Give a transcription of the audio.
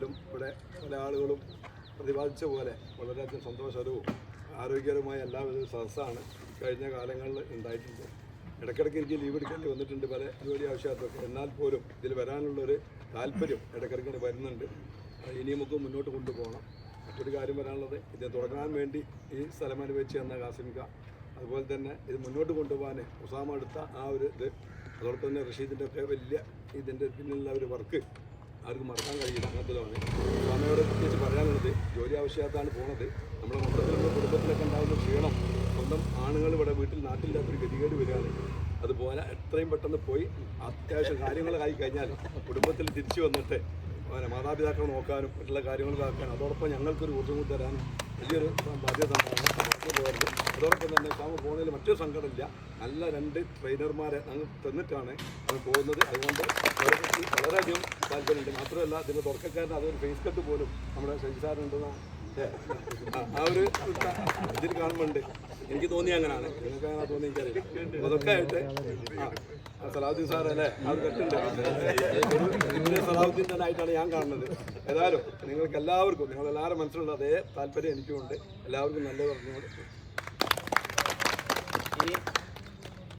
ഏതായാലും ഇവിടെ പല ആളുകളും പ്രതിപാദിച്ച പോലെ വളരെയധികം സന്തോഷകരവും ആരോഗ്യകരമായ എല്ലാവിധ സദസ്സാണ് കഴിഞ്ഞ കാലങ്ങളിൽ ഉണ്ടായിട്ടുണ്ട്. ഇടയ്ക്കിടയ്ക്ക് എനിക്ക് ലീവ് എടുക്കേണ്ടി വന്നിട്ടുണ്ട് പല ജോലി ആവശ്യത്തൊക്കെ. എന്നാൽ പോലും ഇതിൽ വരാനുള്ളൊരു താല്പര്യം ഇടയ്ക്കിടയ്ക്ക് വരുന്നുണ്ട്. ഇനി നമുക്ക് മുന്നോട്ട് കൊണ്ടുപോകണം. മറ്റൊരു കാര്യം പറയാനുള്ളത്, ഇത് തുടങ്ങാൻ വേണ്ടി ഈ സ്ഥലം അനുവദിച്ച് തന്ന കാസിമിക്ക, അതുപോലെ തന്നെ ഇത് മുന്നോട്ട് കൊണ്ടുപോകാൻ ഉസാമ എടുത്ത ആ ഒരു ഇത്, അതോടൊപ്പം തന്നെ റഷീദിൻ്റെ ഒക്കെ വലിയ ഇതിൻ്റെ പിന്നിലുള്ള ഒരു വർക്ക് ആർക്കും മറക്കാൻ കഴിയില്ല. അങ്ങനത്തിലാണ് ഉസാമയോട് പ്രത്യേകിച്ച് പറയാനുള്ളത്. ജോലി ആവശ്യത്താണ് പോണത്. നമ്മുടെ മൊത്തത്തിലുള്ള കുടുംബത്തിലൊക്കെ ഉണ്ടാകുന്ന ക്ഷീണം, സ്വന്തം ആണുങ്ങൾ ഇവിടെ നാട്ടിലില്ലാത്തൊരു ഗതികേട് വരികയാണ്. അതുപോലെ എത്രയും പെട്ടെന്ന് പോയി അത്യാവശ്യം കാര്യങ്ങളായി കഴിഞ്ഞാൽ കുടുംബത്തിൽ തിരിച്ചു വന്നിട്ട് മാതാപിതാക്കളെ നോക്കാനും മറ്റുള്ള കാര്യങ്ങൾ ആക്കാനും അതോടൊപ്പം ഞങ്ങൾക്കൊരു ഊർജ്ജം കൂടി തരാനും വലിയൊരു ബാധ്യത ഉണ്ടാകുന്നു. അതോടൊപ്പം തന്നെ ഉസാമ പോകുന്നതിൽ മറ്റൊരു സങ്കടമില്ല. നല്ല 2 ട്രെയിനർമാരെ ഞങ്ങൾ തന്നിട്ടാണ് അത് പോകുന്നത്. അതുകൊണ്ട് വളരെയധികം താല്പര്യമുണ്ട്. മാത്രമല്ല ഇതിൻ്റെ തുടക്കക്കാരൻ അതൊരു ഫേസ് കട്ട് പോലും നമ്മുടെ ശശിസാറുണ്ടെന്ന ആ ഒരു ഇതിൽ കാണുന്നുണ്ട്. എനിക്ക് തോന്നി അങ്ങനെയാണ്. നിങ്ങൾക്ക് അങ്ങനെ തോന്നി എനിക്കറിയില്ല. അതൊക്കെ ആയിട്ട് സലാഹുദ്ദീൻ സാറല്ലേ ആ ഒരു കെട്ടുണ്ട്. സലാഹുദ്ദീൻ തന്നെ ആയിട്ടാണ് ഞാൻ കാണുന്നത്. ഏതായാലും നിങ്ങൾക്ക് എല്ലാവർക്കും നിങ്ങളെല്ലാവരും മനസ്സിലുള്ള അതേ താല്പര്യം എനിക്കുമുണ്ട്. എല്ലാവർക്കും നല്ലത് പറഞ്ഞുകൊണ്ട്